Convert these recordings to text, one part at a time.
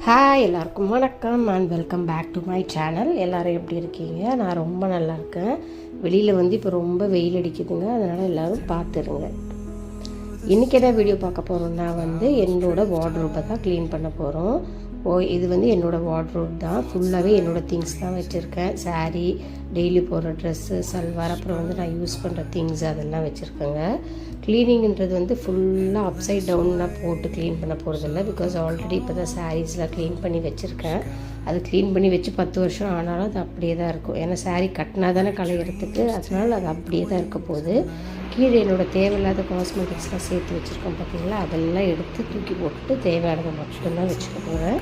Hi எல்லாருக்கும் வணக்கம் and welcome back to my channel. எல்லோரும் எப்படி இருக்கீங்க? நான் ரொம்ப நல்லா இருக்கேன். வெளியில் இப்போ ரொம்ப வெயில் அடிக்குதுங்க, அதனால் எல்லோரும் பார்த்துருங்க. இன்றைக்கி என்ன வீடியோ பார்க்க போகிறோம்னா என்னோடய வார்ட்ரோப்பை தான் க்ளீன் பண்ண போகிறோம். இது என்னோடய வார்ட்ரோப் தான். ஃபுல்லாகவே என்னோடய திங்ஸ் தான் வச்சுருக்கேன். சாரீ, டெய்லி போடுற ட்ரெஸ்ஸு, சல்வார், அப்புறம் நான் யூஸ் பண்ணுற திங்ஸ் அதெல்லாம் வச்சுருக்கேங்க. க்ளீனிங்கிறது ஃபுல்லாக அப்சைட் டவுன்னாக போட்டு க்ளீன் பண்ண போகிறதில்ல. பிகாஸ் ஆல்ரெடி இப்போ தான் சாரீஸ்லாம் க்ளீன் பண்ணி வச்சுருக்கேன். அது க்ளீன் பண்ணி வச்சு 10 வருஷம் ஆனாலும் அது அப்படியே தான் இருக்கும். ஏன்னா சாரீ கட்டினா தானே களையிறதுக்கு, அதனால் அது அப்படியே தான் இருக்க போகுது. கீழே என்னோடய தேவையில்லாத காஸ்மெட்டிக்ஸ்லாம் சேர்த்து வச்சுருக்கோம் பார்த்தீங்களா, அதெல்லாம் எடுத்து தூக்கி போட்டுட்டு தேவையானதை மட்டும்தான் வச்சுக்க போகிறேன்.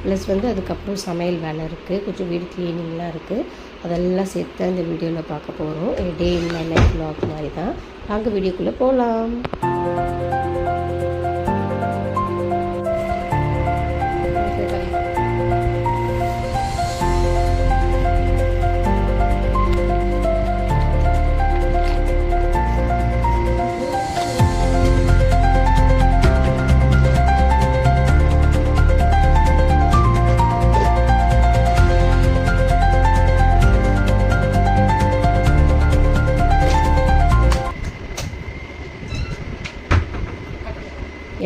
ப்ளஸ் அதுக்கப்புறம் சமையல் வேலை இருக்குது, கொஞ்சம் வீடு க்ளீனிங்லாம் இருக்குது. அதெல்லாம் சேர்த்து இந்த வீடியோவில் பார்க்க போகிறோம். டே இன் மை லைஃப் vlog மாதிரி தான். நாங்கள் வீடியோக்குள்ளே போகலாம்.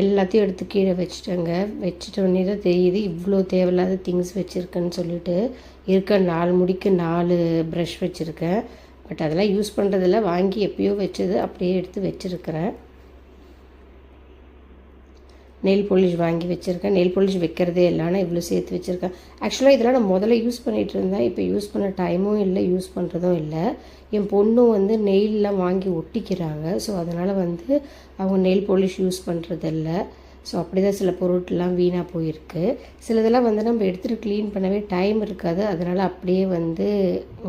எல்லாத்தையும் எடுத்து கீழே வச்சுட்டேங்க. வச்சுட்டோன்னே தான் தெரியுது இவ்வளோ தேவையில்லாத திங்ஸ் வச்சுருக்கேன்னு சொல்லிட்டு. இருக்க 4 முடிக்கு 4 ப்ரஷ் வச்சுருக்கேன். பட் அதெல்லாம் யூஸ் பண்ணுறதில்ல, வாங்கி எப்பயோ வச்சது அப்படியே எடுத்து வச்சுருக்கிறேன். நெயில் பாலிஷ் வாங்கி வச்சுருக்கேன். நெயில் பாலிஷ் வைக்கிறதே இல்லை, ஆனால் இவ்வளோ சேர்த்து வச்சுருக்கேன். ஆக்சுவலாக இதெல்லாம் நான் முதல்ல யூஸ் பண்ணிகிட்டு இருந்தேன். இப்போ யூஸ் பண்ண டைமும் இல்லை, யூஸ் பண்ணுறதும் இல்லை. என் பொண்ணும் நெயிலெலாம் வாங்கி ஒட்டிக்கிறாங்க. ஸோ அதனால் அவங்க நெயில் பாலிஷ் யூஸ் பண்ணுறதில்ல. ஸோ அப்படி தான் சில பொருட்கள்லாம் வீணாக போயிருக்கு. சிலதெல்லாம் நம்ம எடுத்துகிட்டு க்ளீன் பண்ணவே டைம் இருக்காது, அதனால் அப்படியே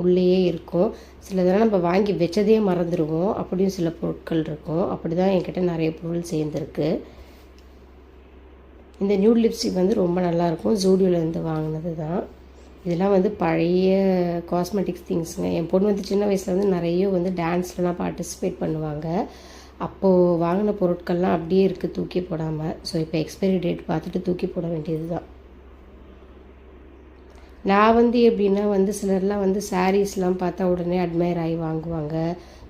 உள்ளேயே இருக்கும். சிலதெல்லாம் நம்ம வாங்கி வச்சதே மறந்துடுவோம். அப்படியும் சில பொருட்கள் இருக்கும். அப்படி தான் என்கிட்ட நிறைய பொருள் சேர்ந்துருக்கு. இந்த நியூட் லிப்ஸ்டிக் ரொம்ப நல்லாயிருக்கும். ஜூடியோலேருந்து வாங்கினது தான். இதெல்லாம் பழைய காஸ்மெட்டிக்ஸ் திங்ஸுங்க. என் பொண்ணு சின்ன வயசில் நிறைய டான்ஸ்லலாம் பார்ட்டிசிபேட் பண்ணுவாங்க. அப்போது வாங்கின பொருட்கள்லாம் அப்படியே இருக்குது, தூக்கி போடாமல். ஸோ இப்போ எக்ஸ்பைரி டேட் பார்த்துட்டு தூக்கி போட வேண்டியது தான். நான் எப்படின்னா சிலர்லாம் சாரீஸ்லாம் பார்த்தா உடனே அட்மையர் ஆகி வாங்குவாங்க.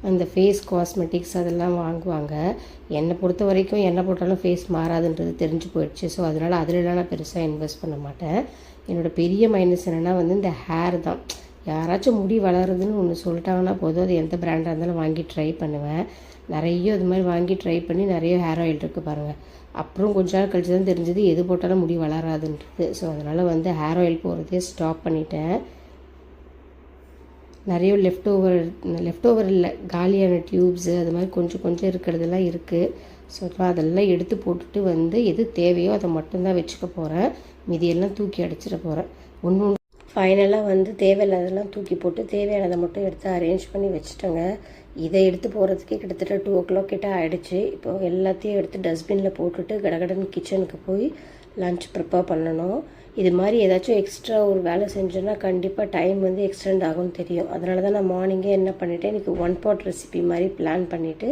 அந்த ஃபேஸ் காஸ்மெட்டிக்ஸ் அதெல்லாம் வாங்குவாங்க. என்னை பொறுத்த வரைக்கும் என்ன போட்டாலும் ஃபேஸ் மாறாதுன்றது தெரிஞ்சு போயிடுச்சு. ஸோ அதனால் அதிலலாம் நான் பெருசாக இன்வெஸ்ட் பண்ண மாட்டேன். என்னோடய பெரிய மைனஸ் என்னென்னா இந்த ஹேர் தான். யாராச்சும் முடி வளருதுன்னு ஒன்று சொல்லிட்டாங்கன்னா போதும், அது எந்த பிராண்டாக இருந்தாலும் வாங்கி ட்ரை பண்ணுவேன். நிறைய இது மாதிரி வாங்கி ட்ரை பண்ணி நிறைய ஹேர் ஆயில் இருக்குது பாருங்கள். அப்புறம் கொஞ்ச நாள் கழிச்சு தான் தெரிஞ்சது எது போட்டாலும் முடி வளராதுன்றது. ஸோ அதனால் ஹேர் ஆயில் போகிறதே ஸ்டாப் பண்ணிட்டேன். நிறைய லெஃப்ட் ஓவர் இல்லை, காலியான டியூப்ஸு அது மாதிரி கொஞ்சம் கொஞ்சம் இருக்கிறதெல்லாம் இருக்குது. ஸோ அதெல்லாம் எடுத்து போட்டுட்டு எது தேவையோ அதை மட்டும்தான் வச்சுக்க போகிறேன். மீதியெல்லாம் தூக்கி அடிச்சிட போகிறேன். ஒன்று ஃபைனலாக தேவையில்லாதெல்லாம் தூக்கி போட்டு தேவையானதை மட்டும் எடுத்து அரேஞ்ச் பண்ணி வச்சுட்டேங்க. இதை எடுத்து போகிறதுக்கே கிட்டத்தட்ட 2 o'clock கிட்ட ஆகிடுச்சு. இப்போது எல்லாத்தையும் எடுத்து டஸ்ட்பினில் போட்டுட்டு கடகடன் கிச்சனுக்கு போய் லன்ச் ப்ரிப்பேர் பண்ணணும். இது மாதிரி ஏதாச்சும் எக்ஸ்ட்ரா ஒரு வேலை செஞ்சோன்னா கண்டிப்பாக டைம் எக்ஸ்டெண்ட் ஆகும்னு தெரியும். அதனால தான் நான் மார்னிங்கே என்ன பண்ணிவிட்டேன், இன்றைக்கி 1 pot ரெசிபி மாதிரி பிளான் பண்ணிவிட்டு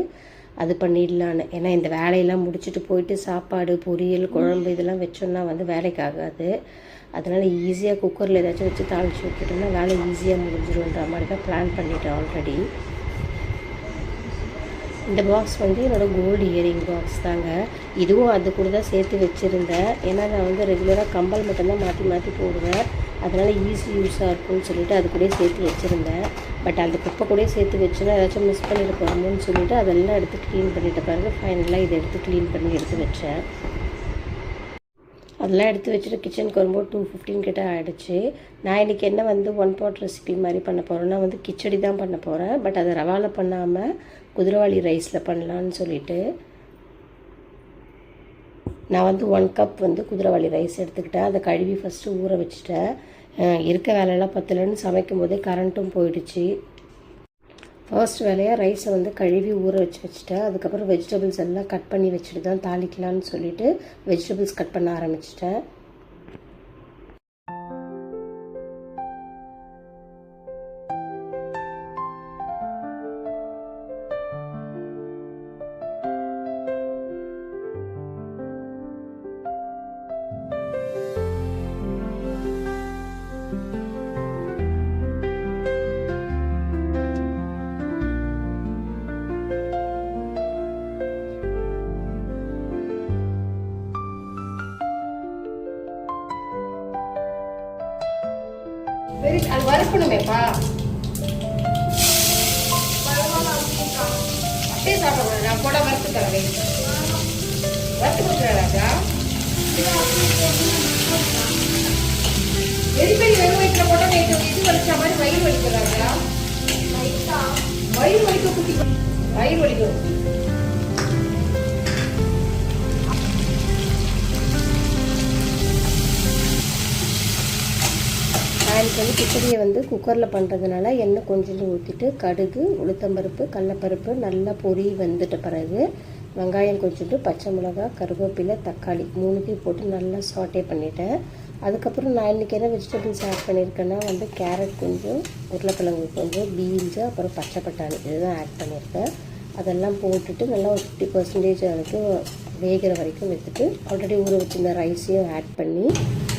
அது பண்ணிடலான்னு. ஏன்னா இந்த வேலையெல்லாம் முடிச்சுட்டு போயிட்டு சாப்பாடு, பொரியல், குழம்பு இதெல்லாம் வச்சோன்னா வேலைக்கு ஆகாது. அதனால் ஈஸியாக குக்கரில் ஏதாச்சும் வச்சு தாளித்து விட்டுட்டோன்னா வேலை ஈஸியாக முடிஞ்சிடும்ன்ற மாதிரி தான் பிளான் பண்ணிவிட்டேன் ஆல்ரெடி. இந்த பாக்ஸ் என்னோடய கோல்டு இயரிங் பாக்ஸ் தாங்க. இதுவும் அது கூட தான் சேர்த்து வச்சுருந்தேன். ஏன்னா நான் ரெகுலராக கம்பல் மட்டும்தான் மாற்றி மாற்றி போடுவேன். அதனால் ஈஸி யூஸாக இருக்கும்னு சொல்லிவிட்டு அது கூட சேர்த்து வச்சுருந்தேன். பட் அந்த குப்பை கூட சேர்த்து வச்சுன்னா ஏதாச்சும் மிஸ் பண்ணிட்டு போகிறோமோன்னு சொல்லிவிட்டு அதெல்லாம் எடுத்து க்ளீன் பண்ணிட்டு பாருங்க. ஃபைனலாக இதை எடுத்து க்ளீன் பண்ணி எடுத்து வச்சேன். அதெல்லாம் எடுத்து வச்சுட்டு கிச்சனுக்கு வரும்போது 2:15 கிட்ட ஆகிடுச்சு. நான் இன்றைக்கி என்ன 1 pot ரெசிபி மாதிரி பண்ண போகிறேன்னா கிச்சடி தான் பண்ண போகிறேன். பட் அதை ரவாவில் பண்ணாமல் குதிரைவாளி ரைஸில் பண்ணலான்னு சொல்லிவிட்டு நான் 1 cup குதிரைவாளி ரைஸ் எடுத்துக்கிட்டேன். அதை கழுவி ஃபஸ்ட்டு ஊற வச்சுட்டேன். இருக்க வேலையெல்லாம் பத்தலன்னு சமைக்கும் போதே கரண்ட்டும் போயிடுச்சு. ஃபர்ஸ்ட் வேலையாக ரைஸை கழுவி ஊற வச்சுட்டேன். அதுக்கப்புறம் வெஜிடபிள்ஸ் எல்லாம் கட் பண்ணி வச்சுட்டு தான் தாளிக்கலான்னு சொல்லிவிட்டு வெஜிடபிள்ஸ் கட் பண்ண ஆரம்பிச்சிட்டேன். அது வறுக்கணுமேப்பா. அப்படியே சாப்பிடக்கூடாது. நான் போட வறுத்து தரேன். வறுத்து கொடுக்குறேன் ராஜா. பெரிய பெரிய வெறும் வயிற்றுல போட்டா இது வலிச்ச மாதிரி வயிறு வலிக்கிறாங்க. வயிறு வலிக்க குட்டி வயிறு வலிக்கும். எனக்கு வந்து கிச்சடியை வந்து குக்கரில் பண்ணுறதுனால எண்ணெய் கொஞ்சம் ஊற்றிட்டு கடுகு, உளுத்தம்பருப்பு, கடலப்பருப்பு நல்லா பொரி வந்துட்ட பிறகு வெங்காயம் கொஞ்சோண்டு, பச்சை மிளகாய், கருவேப்பிலை, தக்காளி 3த்தையும் போட்டு நல்லா சாட்டே பண்ணிட்டேன். அதுக்கப்புறம் நான் இன்றைக்கி என்ன வெஜிடபிள்ஸ் ஆட் பண்ணியிருக்கேன்னா வந்து கேரட் கொஞ்சம், உருளைக்கிழங்கு கொஞ்சம், பீன்ஸு, அப்புறம் பச்சை பட்டாணி இதுதான் ஆட் பண்ணியிருக்கேன். அதெல்லாம் போட்டுட்டு நல்லா ஒரு 50% அளவுக்கு வேகிற வரைக்கும் வச்சுட்டு ஆல்ரெடி ஊற வச்சுருந்த ரைஸையும் ஆட் பண்ணி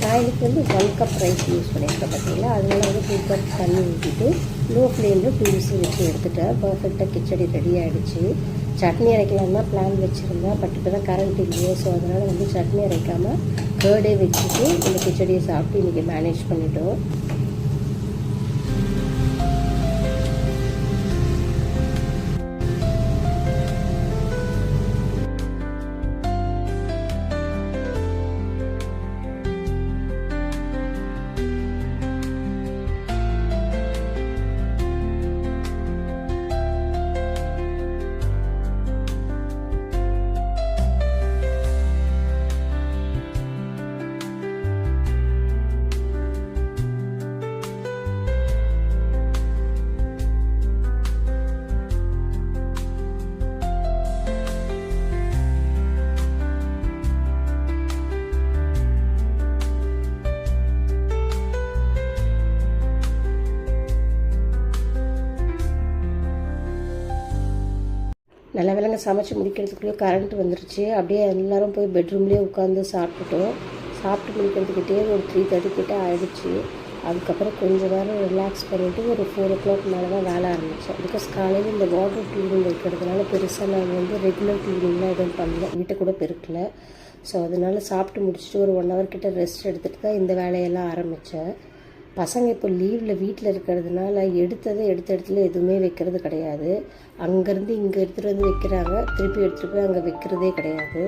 நான் இன்றைக்கி வந்து 1 கப் ரைஸ் யூஸ் பண்ணியிருக்கேன் பார்த்தீங்களா. அதனால வந்து 2 கப் தண்ணி ஊற்றிட்டு லோ ஃப்ளேமில் 2 விசில் வச்சு எடுத்துட்டேன். பர்ஃபெக்டாக கிச்சடி ரெடி ஆகிடுச்சு. சட்னி அரைக்கலாம் தான் பிளான் வச்சுருந்தேன். பட் இப்போ தான் கரண்ட் இல்லையோ, ஸோ அதனால் வந்து சட்னி அரைக்காமல் கேர்டே வச்சுட்டு இந்த கிச்சடியை சாப்பிட்டு இன்றைக்கி மேனேஜ் பண்ணிட்டோம். நல்ல வேலைங்க சமைச்சு முடிக்கிறதுக்குள்ளே கரண்ட் வந்துருச்சு. அப்படியே எல்லோரும் போய் பெட்ரூம்லேயே உட்காந்து சாப்பிட்டுட்டோம். சாப்பிட்டு முடிக்கிறதுக்கிட்டே ஒரு 3:30 கிட்டே ஆகிடுச்சு. அதுக்கப்புறம் கொஞ்சம் நேரம் ரிலாக்ஸ் பண்ணிவிட்டு ஒரு 4 o'clock மேலே தான் வேலை ஆரம்பித்தேன். பிகாஸ் காலையில் இந்த வாட்டர் க்ளீனிங் வைக்கிறதுனால பெருசாக நான் வந்து ரெகுலர் க்ளீனிங்லாம் எதுவும் பண்ணல, வீட்டை கூட பெருக்கல. ஸோ அதனால் சாப்பிட்டு முடிச்சுட்டு ஒரு 1 hour கிட்ட ரெஸ்ட் எடுத்துகிட்டு தான் இந்த வேலையெல்லாம் ஆரம்பித்தேன். பசங்க இப்போ லீவில் வீட்டில் இருக்கிறதுனால எடுத்த இடத்துல எதுவுமே வைக்கிறது கிடையாது. அங்கேருந்து இங்கே எடுத்துகிட்டு வந்து வைக்கிறாங்க, திருப்பி எடுத்துகிட்டு போய் அங்கே வைக்கிறதே கிடையாது.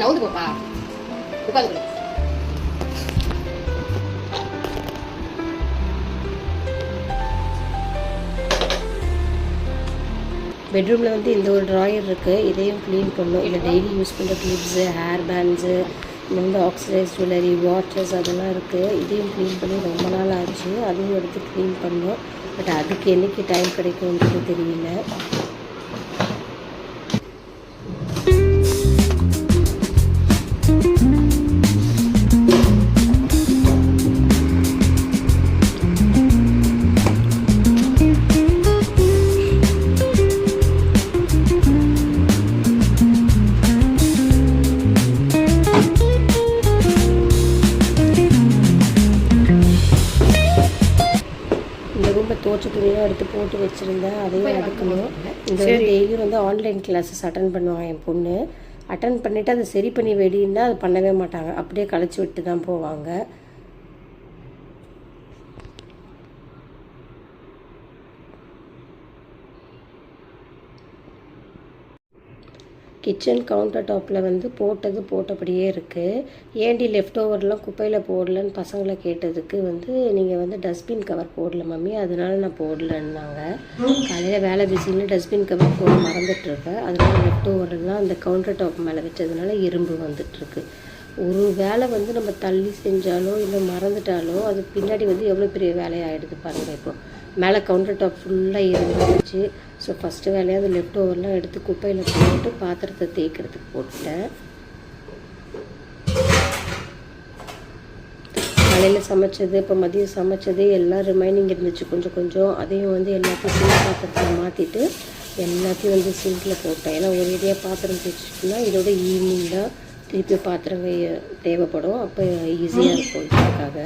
நவுந்து பாப்பா உட்காந்து பெட்ரூமில் வந்து இந்த ஒரு ட்ராயர் இருக்குது, இதையும் க்ளீன் பண்ணணும். இல்லை டெய்லி யூஸ் பண்ணுற கிளிப்ஸு, ஹேர் பேண்ட்ஸு, இந்த வந்து ஆக்சிடைஸ் ஜுவல்லரி, வாட்சஸ் அதெல்லாம் இருக்குது. இதையும் க்ளீன் பண்ணி ரொம்ப நாள் ஆச்சு. அதையும் எடுத்து க்ளீன் பண்ணோம். பட் அதுக்கு என்றைக்கு டைம் கிடைக்கும்ன்றது தெரியல. தோற்ற துணியாக எடுத்து போட்டு வச்சுருந்தேன், அதையும் எடுக்கணும். இந்த வந்து டெய்லியும் வந்து ஆன்லைன் கிளாஸஸ் அட்டன் பண்ணுவாங்க என் பொண்ணு. அட்டன் பண்ணிவிட்டு அதை சரி பண்ணி வெடின்னா அது பண்ணவே மாட்டாங்க, அப்படியே கழிச்சு விட்டு தான் போவாங்க. கிச்சன் கவுண்டர் டாப்பில் வந்து போட்டபடியே இருக்குது. ஏண்டி லெஃப்ட் ஓவர்லாம் குப்பையில் போடலன்னு பசங்களை கேட்டதுக்கு வந்து நீங்கள் வந்து டஸ்ட்பின் கவர் போடல மம்மி, அதனால நான் போடலன்னாங்க. காலையில் வேலை பிஸின்னு டஸ்ட்பின் கவர் போட மறந்துட்டுருக்கேன். அதனால லெஃப்ட் ஓவர்லாம் அந்த கவுண்டர் டாப் மேலே வச்சதுனால இரும்பு வந்துட்டுருக்கு. ஒரு வேலை வந்து நம்ம தள்ளி செஞ்சாலோ இல்லை மறந்துட்டாலோ அது பின்னாடி வந்து எவ்வளோ பெரிய வேலையாகிடுது பாருங்கள். இப்போ மேலே கவுண்டர் டாப் ஃபுல்லாக இருந்துச்சு. ஸோ ஃபஸ்ட்டு வேலையாக அது லெஃப்ட் ஓவர்லாம் எடுத்து குப்பையில் போட்டு பாத்திரத்தை தேய்க்கிறதுக்கு போட்டுட்டேன். காலையில் சமைச்சது, இப்போ மதியம் சமைச்சது எல்லாம் ரிமைனிங் இருந்துச்சு கொஞ்சம். அதையும் வந்து எல்லாத்தையும் சின்ன பாத்திரத்தில் மாற்றிட்டு எல்லாத்தையும் வந்து சிங்கில் போட்டேன். ஏன்னா ஒரு ஏரியா பாத்திரம் தேய்ச்சிட்டுனா இதோட ஈவினிங் தான் திருப்பி பாத்திரம் தேவைப்படும், அப்போ ஈஸியாக இருக்கும் இதுக்காக.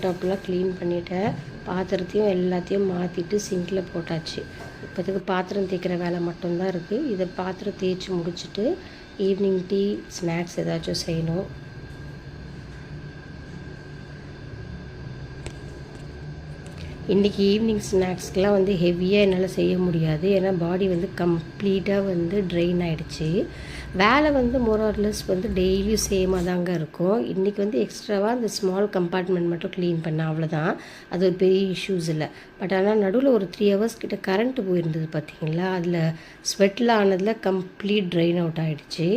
டாப்லாம் க்ளீன் பண்ணிவிட்டேன். பாத்திரத்தையும் எல்லாத்தையும் மாற்றிட்டு சிங்கில் போட்டாச்சு. இப்போதுக்கு பாத்திரம் தேய்க்கிற வேலை மட்டும்தான் இருக்குது. இதை பாத்திரம் தேய்ச்சி முடிச்சுட்டு ஈவினிங் டீ ஸ்நாக்ஸ் ஏதாச்சும் செய்யணும். இன்றைக்கி ஈவினிங் ஸ்நாக்ஸ்க்கெலாம் வந்து ஹெவியாக என்னால் செய்ய முடியாது. ஏன்னா பாடி வந்து கம்ப்ளீட்டாக வந்து ட்ரெயின் ஆகிடுச்சு. வேலை வந்து மோரார்லெஸ் வந்து டெய்லியும் சேமாக தாங்க இருக்கும். இன்றைக்கி வந்து எக்ஸ்ட்ராவாக அந்த ஸ்மால் கம்பார்ட்மெண்ட் மட்டும் க்ளீன் பண்ணேன், அவ்வளோதான். அது ஒரு பெரிய இஷ்யூஸ் இல்லை. பட் ஆனால் நடுவில் ஒரு 3 hours கிட்ட கரண்ட்டு போயிருந்தது பார்த்திங்களா. அதில் ஸ்வெட்டில் ஆனதில் கம்ப்ளீட் ட்ரெயின் அவுட் ஆகிடுச்சு.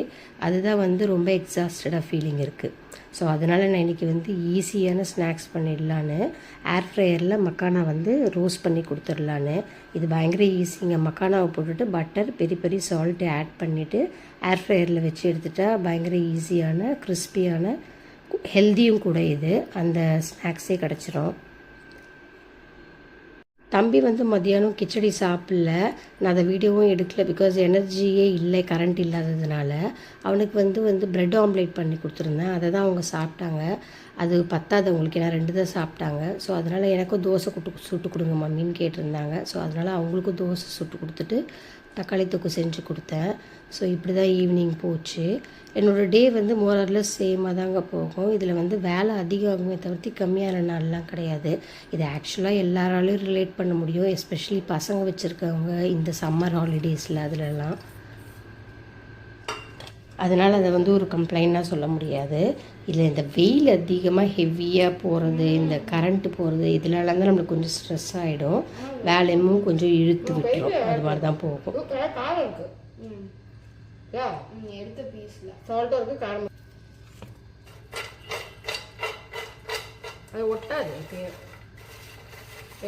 அதுதான் வந்து ரொம்ப எக்ஸாஸ்டடாக ஃபீலிங் இருக்குது. ஸோ அதனால் நான் இன்றைக்கி வந்து ஈஸியான ஸ்நாக்ஸ் பண்ணிடலான்னு ஏர் ஃப்ரையரில் மக்கானா வந்து ரோஸ்ட் பண்ணி கொடுத்துடலான்னு. இது பயங்கர ஈஸிங்க. மக்கானாவை போட்டுட்டு பட்டர் பெரி பெரி சால்ட்டு ஆட் பண்ணிவிட்டு ஏர் ஃப்ரையரில் வச்சு எடுத்துட்டா பயங்கர ஈஸியான கிறிஸ்பியான ஹெல்த்தியும் கூட. இது அந்த ஸ்நாக்ஸே கிடச்சிரும். தம்பி வந்து மத்தியானம் கிச்சடி சாப்பிடல. நான் அதை வீடியோவும் எடுக்கல. பிகாஸ் எனர்ஜியே இல்லை கரண்ட் இல்லாததுனால. அவனுக்கு வந்து ப்ரெட் ஆம்லேட் பண்ணி கொடுத்துருந்தேன். அதை தான் அவங்க சாப்பிட்டாங்க. அது பத்தாது அவங்களுக்கு, ஏன்னா 2 தான் சாப்பிட்டாங்க. ஸோ அதனால் எனக்கும் தோசை சுட்டு கொடுங்க மம்மின்னு கேட்டிருந்தாங்க. ஸோ அதனால் அவங்களுக்கும் தோசை சுட்டு கொடுத்துட்டு தக்காளி தொக்கு செஞ்சு கொடுத்தேன். ஸோ இப்படி தான் ஈவினிங் போச்சு. என்னோடய டே வந்து மோரார்லெஸ் சேமாக தாங்க போகும். இதில் வந்து வேலை அதிகமாகுமே தவிர்த்து கம்மியான நாள்லாம் கிடையாது. இது ஆக்சுவலாக எல்லாராலையும் ரிலேட் பண்ண முடியும். எஸ்பெஷலி பசங்க வச்சுருக்கவங்க இந்த சம்மர் ஹாலிடேஸில் அதிலெல்லாம். அதனால் அதை வந்து ஒரு கம்ப்ளைண்ட்டாக சொல்ல முடியாது. இதில் இந்த வெயில் அதிகமாக ஹெவியாக போகிறது, இந்த கரண்ட்டு போகிறது, இதனால தான் நம்மளுக்கு கொஞ்சம் ஸ்ட்ரெஸ் ஆகிடும். வேலையும் கொஞ்சம் இழுத்து விட்டுரும். அது மாதிரி தான் போகும். எடுத்த பீஸில் சால்ட்டும் இருக்குது, காரம் அது ஒட்டாது.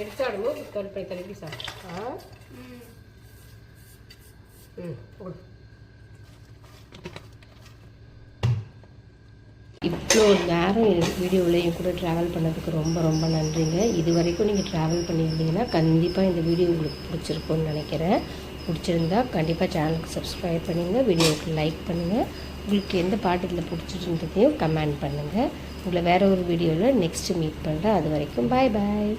எடுத்து ஆடும்போது கழுப்பி சாப்பிட்டா இவ்வளோ நேரம் வீடியோவில் என் கூட ட்ராவல் பண்ணதுக்கு ரொம்ப ரொம்ப நன்றிங்க. இது வரைக்கும் நீங்கள் ட்ராவல் பண்ணியிருந்தீங்கன்னா கண்டிப்பாக இந்த வீடியோ உங்களுக்கு பிடிச்சிருக்கும்னு நினைக்கிறேன். பிடிச்சிருந்தா கண்டிப்பாக சேனலுக்கு சப்ஸ்கிரைப் பண்ணுங்கள், வீடியோவுக்கு லைக் பண்ணுங்கள். உங்களுக்கு எந்த பாட்டு இதில் பிடிச்சிருந்ததையும் கமெண்ட் பண்ணுங்கள். உங்களை வேறு ஒரு வீடியோவில் நெக்ஸ்ட்டு மீட் பண்ணுறேன். அது வரைக்கும் பாய் பாய்.